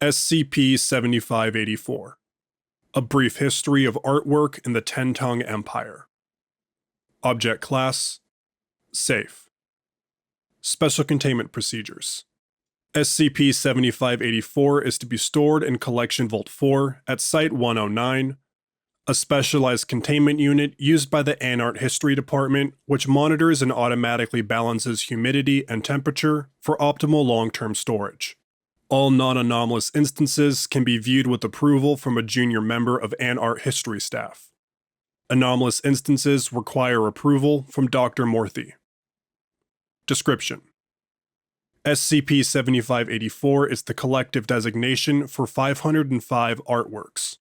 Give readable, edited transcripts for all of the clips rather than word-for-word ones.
SCP-7584. A Brief History of Artwork in the Ten-Tongue Empire. Object Class: Safe. Special Containment Procedures. SCP-7584 is to be stored in Collection Vault 4 at Site-109, a specialized containment unit used by the Art History Department which monitors and automatically balances humidity and temperature for optimal long-term storage. All non-anomalous instances can be viewed with approval from a junior member of Art History staff. Anomalous instances require approval from Dr. Morthy. Description: SCP-7584 is the collective designation for 505 artworks.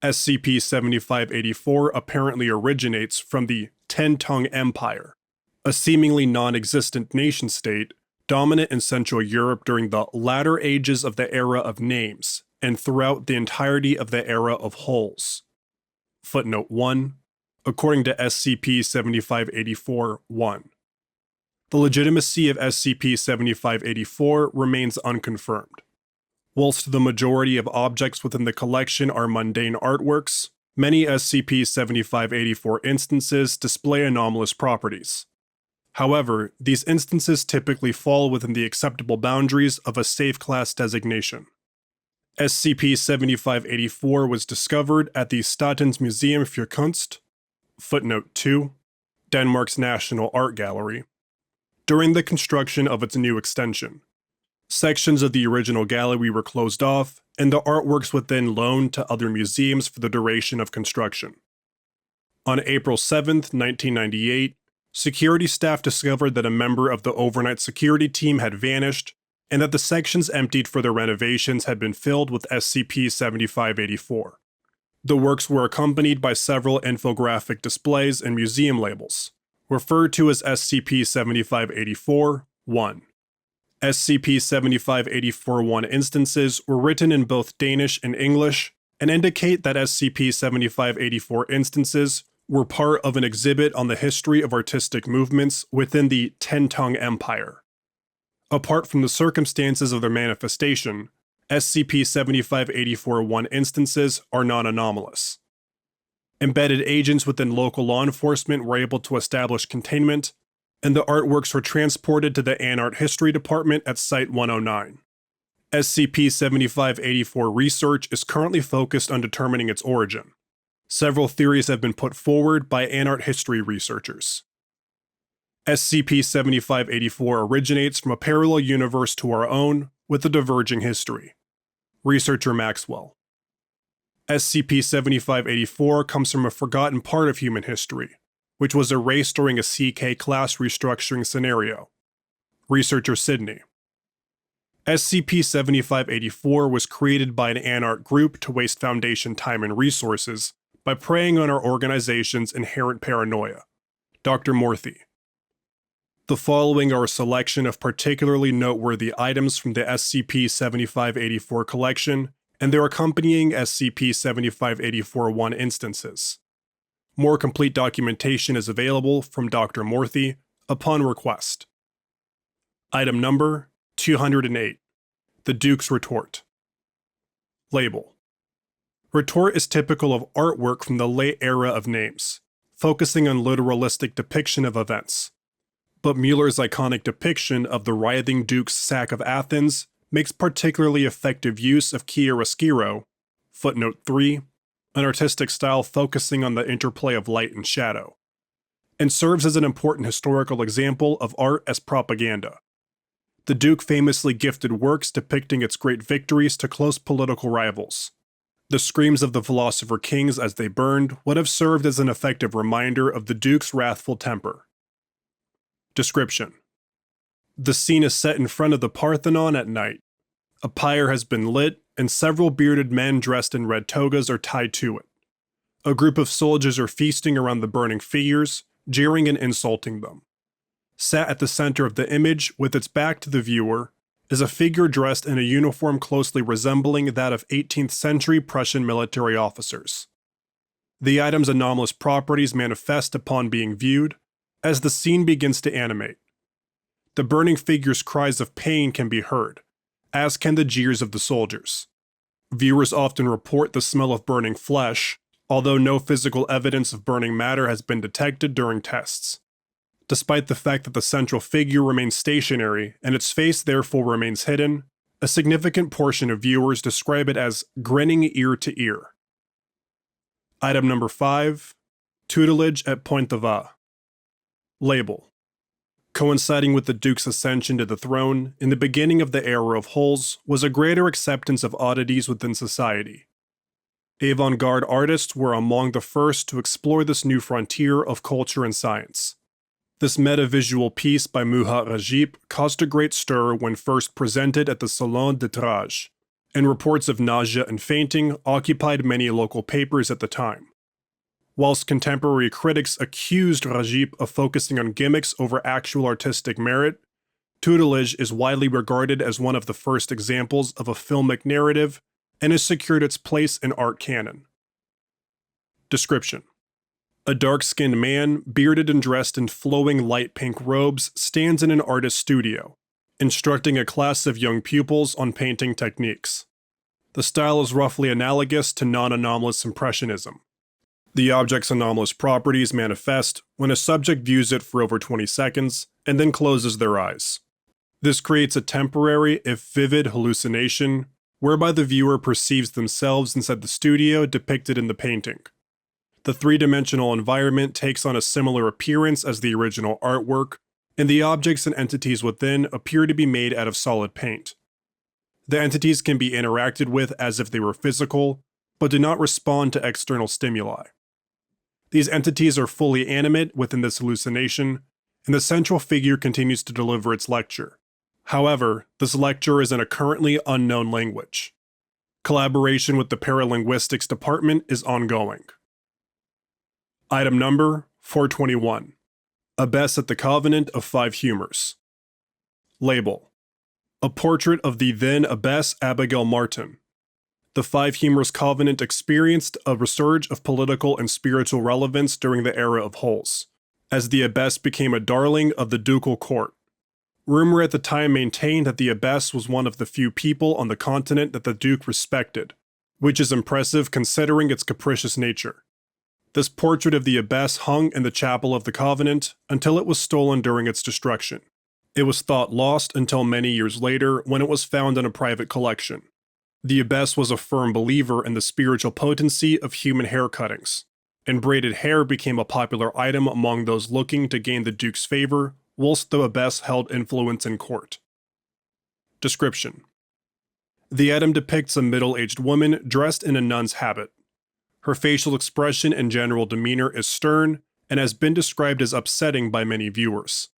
SCP-7584 apparently originates from the Ten-Tongue Empire, a seemingly non-existent nation-state dominant in Central Europe during the latter ages of the Era of Names and throughout the entirety of the Era of Hulls. Footnote 1. According to SCP-7584-1. The legitimacy of SCP-7584 remains unconfirmed. Whilst the majority of objects within the collection are mundane artworks, many SCP-7584 instances display anomalous properties. However, these instances typically fall within the acceptable boundaries of a safe class designation. SCP-7584 was discovered at the Statens Museum für Kunst, footnote 2, Denmark's National Art Gallery, during the construction of its new extension. Sections of the original gallery were closed off, and the artworks within loaned to other museums for the duration of construction. On April 7, 1998, security staff discovered that a member of the overnight security team had vanished, and that the sections emptied for their renovations had been filled with SCP-7584. The works were accompanied by several infographic displays and museum labels, referred to as SCP-7584-1. SCP-7584-1 instances were written in both Danish and English and indicate that SCP-7584 instances were part of an exhibit on the history of artistic movements within the Ten-Tongue Empire. Apart from the circumstances of their manifestation, SCP-7584-1 instances are non-anomalous. Embedded agents within local law enforcement were able to establish containment, and the artworks were transported to the Art History Department at Site-109. SCP-7584 research is currently focused on determining its origin. Several theories have been put forward by Art History researchers. SCP-7584 originates from a parallel universe to our own with a diverging history. Researcher Maxwell. SCP-7584 comes from a forgotten part of human history, which was erased during a CK class restructuring scenario. Researcher Sydney. SCP-7584 was created by an Art group to waste Foundation time and resources by preying on our organization's inherent paranoia. Dr. Morthy. The following are a selection of particularly noteworthy items from the SCP-7584 collection and their accompanying SCP-7584-1 instances. More complete documentation is available from Dr. Morthy upon request. Item number 208. The Duke's Retort. Label. Retort is typical of artwork from the late Era of Names, focusing on literalistic depiction of events. But Mueller's iconic depiction of the writhing Duke's sack of Athens makes particularly effective use of chiaroscuro, footnote 3, an artistic style focusing on the interplay of light and shadow, and serves as an important historical example of art as propaganda. The Duke famously gifted works depicting its great victories to close political rivals. The screams of the philosopher kings as they burned would have served as an effective reminder of the Duke's wrathful temper. Description: the scene is set in front of the Parthenon at night. A pyre has been lit, and several bearded men dressed in red togas are tied to it. A group of soldiers are feasting around the burning figures, jeering and insulting them. Sat at the center of the image, with its back to the viewer, is a figure dressed in a uniform closely resembling that of 18th century Prussian military officers. The item's anomalous properties manifest upon being viewed, as the scene begins to animate. The burning figure's cries of pain can be heard, as can the jeers of the soldiers. Viewers often report the smell of burning flesh, although no physical evidence of burning matter has been detected during tests. Despite the fact that the central figure remains stationary and its face therefore remains hidden, a significant portion of viewers describe it as grinning ear to ear. Item number 5. Tutelage at Pont-Avens. Label. Coinciding with the Duke's ascension to the throne, in the beginning of the era of holes was a greater acceptance of oddities within society. Avant-garde artists were among the first to explore this new frontier of culture and science. This meta-visual piece by Muhat Rajib caused a great stir when first presented at the Salon de Trage, and reports of nausea and fainting occupied many local papers at the time. Whilst contemporary critics accused Rajib of focusing on gimmicks over actual artistic merit, Tutelage is widely regarded as one of the first examples of a filmic narrative and has secured its place in art canon. Description: a dark-skinned man, bearded and dressed in flowing light pink robes, stands in an artist's studio, instructing a class of young pupils on painting techniques. The style is roughly analogous to non-anomalous impressionism. The object's anomalous properties manifest when a subject views it for over 20 seconds and then closes their eyes. This creates a temporary, if vivid, hallucination whereby the viewer perceives themselves inside the studio depicted in the painting. The three-dimensional environment takes on a similar appearance as the original artwork, and the objects and entities within appear to be made out of solid paint. The entities can be interacted with as if they were physical, but do not respond to external stimuli. These entities are fully animate within this hallucination, and the central figure continues to deliver its lecture. However, this lecture is in a currently unknown language. Collaboration with the Paralinguistics Department is ongoing. Item number 421. Abbess at the Convent of 5 Humours. Label. A portrait of the then Abbess Abigail Martin. The 5 Humours Convent experienced a resurge of political and spiritual relevance during the era of holes, as the Abbess became a darling of the Ducal court. Rumor at the time maintained that the Abbess was one of the few people on the continent that the Duke respected, which is impressive considering its capricious nature. This portrait of the Abbess hung in the chapel of the Convent until it was stolen during its destruction. It was thought lost until many years later when it was found in a private collection. The Abbess was a firm believer in the spiritual potency of human hair cuttings, and braided hair became a popular item among those looking to gain the Duke's favor, whilst the Abbess held influence in court. Description: the item depicts a middle-aged woman dressed in a nun's habit. Her facial expression and general demeanor is stern and has been described as upsetting by many viewers.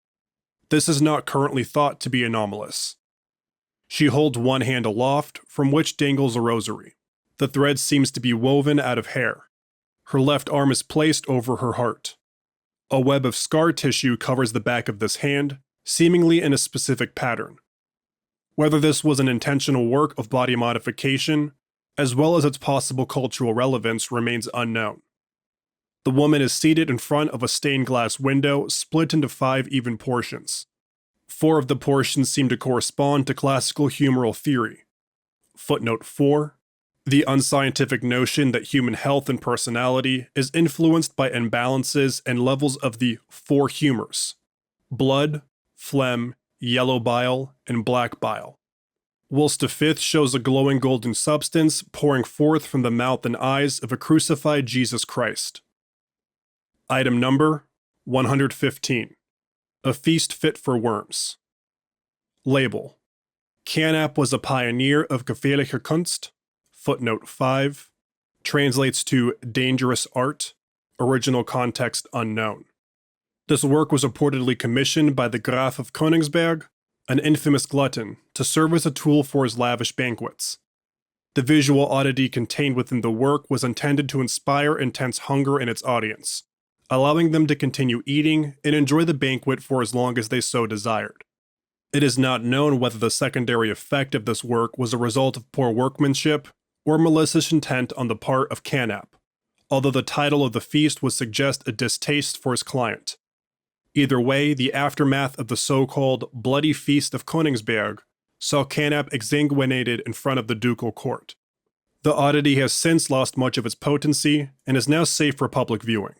This is not currently thought to be anomalous. She holds one hand aloft, from which dangles a rosary. The thread seems to be woven out of hair. Her left arm is placed over her heart. A web of scar tissue covers the back of this hand, seemingly in a specific pattern. Whether this was an intentional work of body modification, as well as its possible cultural relevance, remains unknown. The woman is seated in front of a stained glass window split into 5 even portions. 4 of the portions seem to correspond to classical humoral theory. Footnote 4. The unscientific notion that human health and personality is influenced by imbalances and levels of the 4 humours: blood, phlegm, yellow bile, and black bile. Whilst a 5th shows a glowing golden substance pouring forth from the mouth and eyes of a crucified Jesus Christ. Item number 115. A feast fit for worms. Label. Canap was a pioneer of gefährliche Kunst. Footnote 5. Translates to dangerous art. Original context unknown. This work was reportedly commissioned by the Graf of Königsberg, an infamous glutton, to serve as a tool for his lavish banquets. The visual oddity contained within the work was intended to inspire intense hunger in its audience, allowing them to continue eating and enjoy the banquet for as long as they so desired. It is not known whether the secondary effect of this work was a result of poor workmanship or malicious intent on the part of Canap, although the title of the feast would suggest a distaste for his client. Either way, the aftermath of the so-called Bloody Feast of Königsberg saw Canap exsanguinated in front of the Ducal court. The oddity has since lost much of its potency and is now safe for public viewing.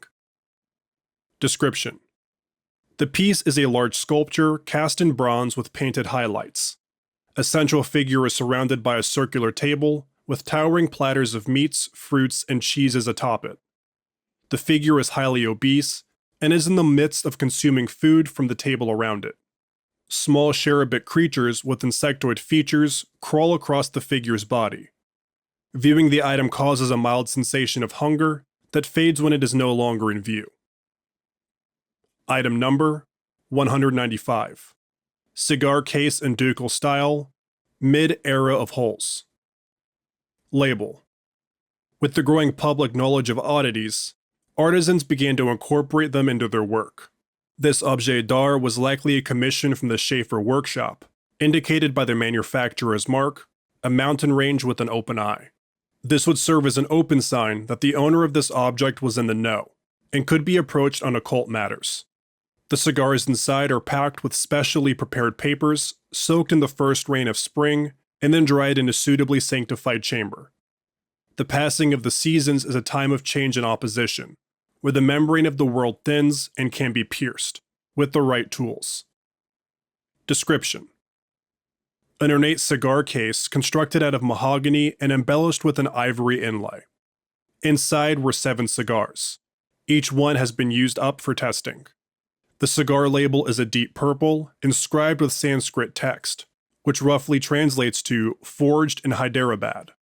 Description: the piece is a large sculpture cast in bronze with painted highlights. A central figure is surrounded by a circular table with towering platters of meats, fruits, and cheeses atop it. The figure is highly obese and is in the midst of consuming food from the table around it. Small cherubic creatures with insectoid features crawl across the figure's body. Viewing the item causes a mild sensation of hunger that fades when it is no longer in view. Item number 195. Cigar case in Ducal style, mid-era of holes. Label: with the growing public knowledge of oddities, artisans began to incorporate them into their work. This objet d'art was likely a commission from the Schaefer workshop, indicated by the manufacturer's mark, a mountain range with an open eye. This would serve as an open sign that the owner of this object was in the know, and could be approached on occult matters. The cigars inside are packed with specially prepared papers, soaked in the first rain of spring, and then dried in a suitably sanctified chamber. The passing of the seasons is a time of change and opposition, where the membrane of the world thins and can be pierced, with the right tools. Description: an ornate cigar case constructed out of mahogany and embellished with an ivory inlay. Inside were 7 cigars. Each one has been used up for testing. The cigar label is a deep purple, inscribed with Sanskrit text, which roughly translates to "forged in Hyderabad."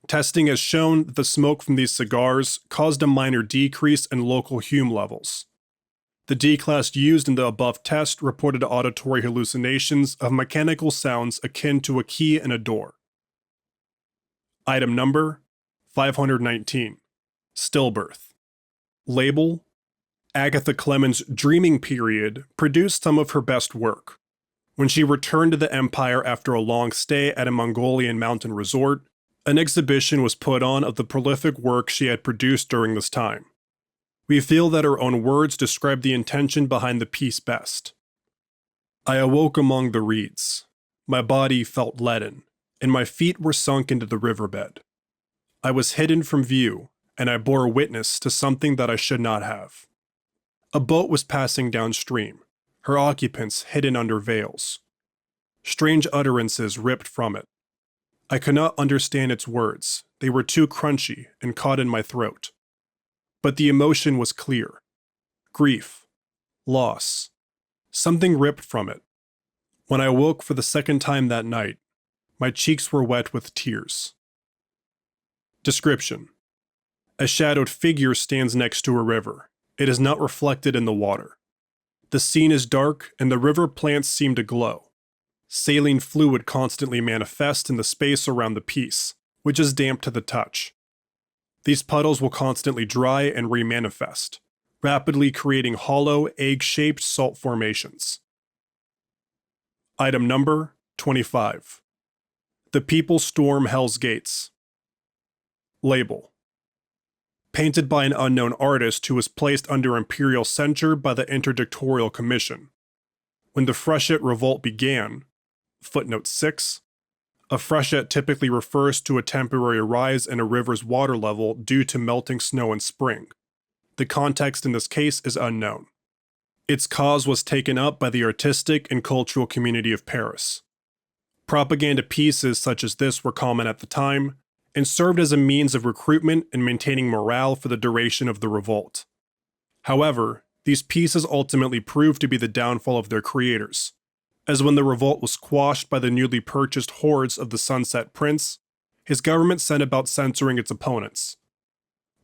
Testing has shown that the smoke from these cigars caused a minor decrease in local Hume levels. The D-class used in the above test reported auditory hallucinations of mechanical sounds akin to a key in a door. Item number 519. Stillbirth. Label: Agatha Clement's dreaming period produced some of her best work. When she returned to the Empire after a long stay at a Mongolian mountain resort, an exhibition was put on of the prolific work she had produced during this time. We feel that her own words describe the intention behind the piece best. I awoke among the reeds. My body felt leaden, and my feet were sunk into the riverbed. I was hidden from view, and I bore witness to something that I should not have. A boat was passing downstream, her occupants hidden under veils. Strange utterances ripped from it. I could not understand its words, they were too crunchy and caught in my throat. But the emotion was clear. Grief. Loss. Something ripped from it. When I awoke for the second time that night, my cheeks were wet with tears. Description: a shadowed figure stands next to a river. It is not reflected in the water. The scene is dark and the river plants seem to glow. Saline fluid constantly manifests in the space around the piece, which is damp to the touch. These puddles will constantly dry and remanifest, rapidly creating hollow, egg-shaped salt formations. Item number 25. The People Storm Hell's Gates. Label: painted by an unknown artist who was placed under imperial censure by the Interdictorial Commission. When the freshet revolt began, footnote 6, a freshet typically refers to a temporary rise in a river's water level due to melting snow in spring. The context in this case is unknown. Its cause was taken up by the artistic and cultural community of Paris. Propaganda pieces such as this were common at the time, and served as a means of recruitment and maintaining morale for the duration of the revolt. However, these pieces ultimately proved to be the downfall of their creators, as when the revolt was quashed by the newly purchased hordes of the Sunset Prince, his government set about censoring its opponents.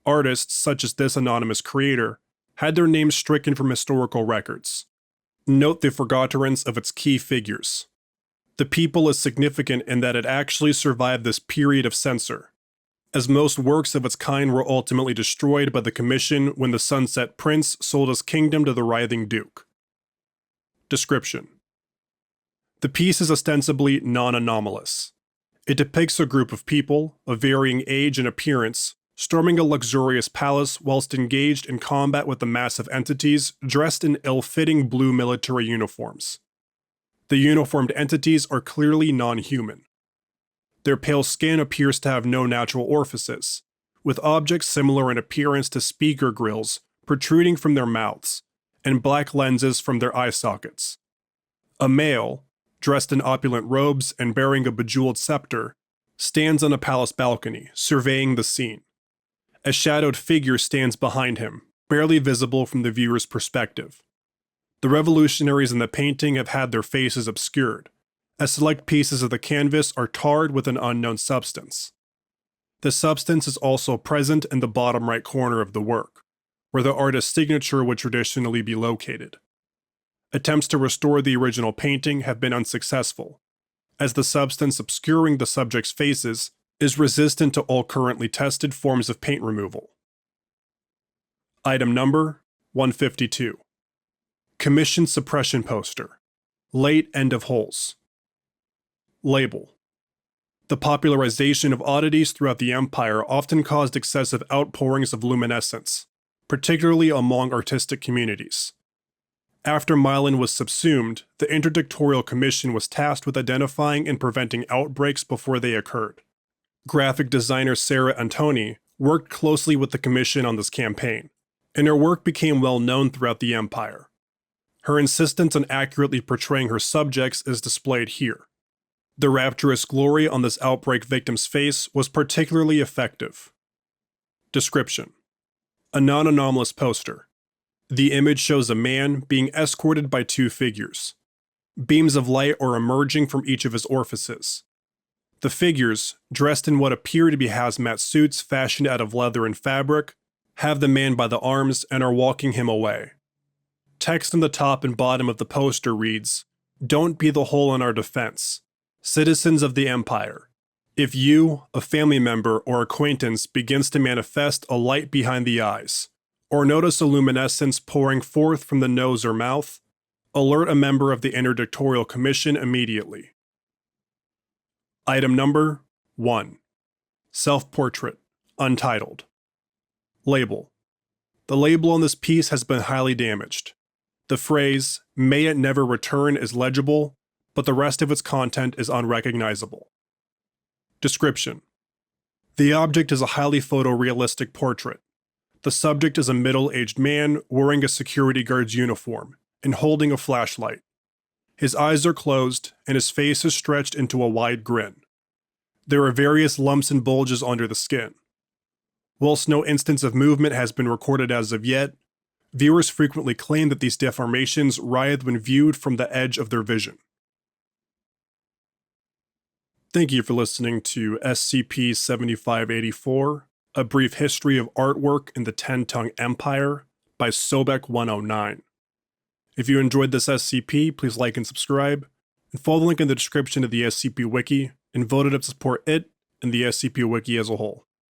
Artists such as this anonymous creator had their names stricken from historical records. Note the forgotterance of its key figures. The People is significant in that it actually survived this period of censor, as most works of its kind were ultimately destroyed by the Commission when the Sunset Prince sold his kingdom to the writhing Duke. Description: the piece is ostensibly non-anomalous. It depicts a group of people, of varying age and appearance, storming a luxurious palace whilst engaged in combat with the massive entities dressed in ill-fitting blue military uniforms. The uniformed entities are clearly non-human. Their pale skin appears to have no natural orifices, with objects similar in appearance to speaker grills protruding from their mouths, and black lenses from their eye sockets. A male, dressed in opulent robes and bearing a bejeweled scepter, stands on a palace balcony, surveying the scene. A shadowed figure stands behind him, barely visible from the viewer's perspective. The revolutionaries in the painting have had their faces obscured, as select pieces of the canvas are tarred with an unknown substance. The substance is also present in the bottom right corner of the work, where the artist's signature would traditionally be located. Attempts to restore the original painting have been unsuccessful, as the substance obscuring the subject's faces is resistant to all currently tested forms of paint removal. Item number 152. Commissioned Suppression Poster. Late End of Holes. Label. The popularization of oddities throughout the Empire often caused excessive outpourings of luminescence, particularly among artistic communities. After Milan was subsumed, the Interdictorial Commission was tasked with identifying and preventing outbreaks before they occurred. Graphic designer Sarah Antoni worked closely with the Commission on this campaign, and her work became well known throughout the Empire. Her insistence on accurately portraying her subjects is displayed here. The rapturous glory on this outbreak victim's face was particularly effective. Description: a non-anomalous poster. The image shows a man being escorted by two figures. Beams of light are emerging from each of his orifices. The figures, dressed in what appear to be hazmat suits fashioned out of leather and fabric, have the man by the arms and are walking him away. Text on the top and bottom of the poster reads, "Don't be the hole in our defense. Citizens of the Empire, if you, a family member or acquaintance begins to manifest a light behind the eyes, or notice a luminescence pouring forth from the nose or mouth, alert a member of the Interdictorial Commission immediately." Item number 1. Self-Portrait, Untitled. Label. The label on this piece has been highly damaged. The phrase, "May it never return," is legible, but the rest of its content is unrecognizable. Description: the object is a highly photorealistic portrait. The subject is a middle-aged man wearing a security guard's uniform and holding a flashlight. His eyes are closed and his face is stretched into a wide grin. There are various lumps and bulges under the skin. Whilst no instance of movement has been recorded as of yet, viewers frequently claim that these deformations writhe when viewed from the edge of their vision. Thank you for listening to SCP-7584, A Brief History of Artwork in the Ten-Tongue Empire by Sobek109. If you enjoyed this SCP, please like and subscribe, and follow the link in the description of the SCP Wiki, and vote it up to support it and the SCP Wiki as a whole.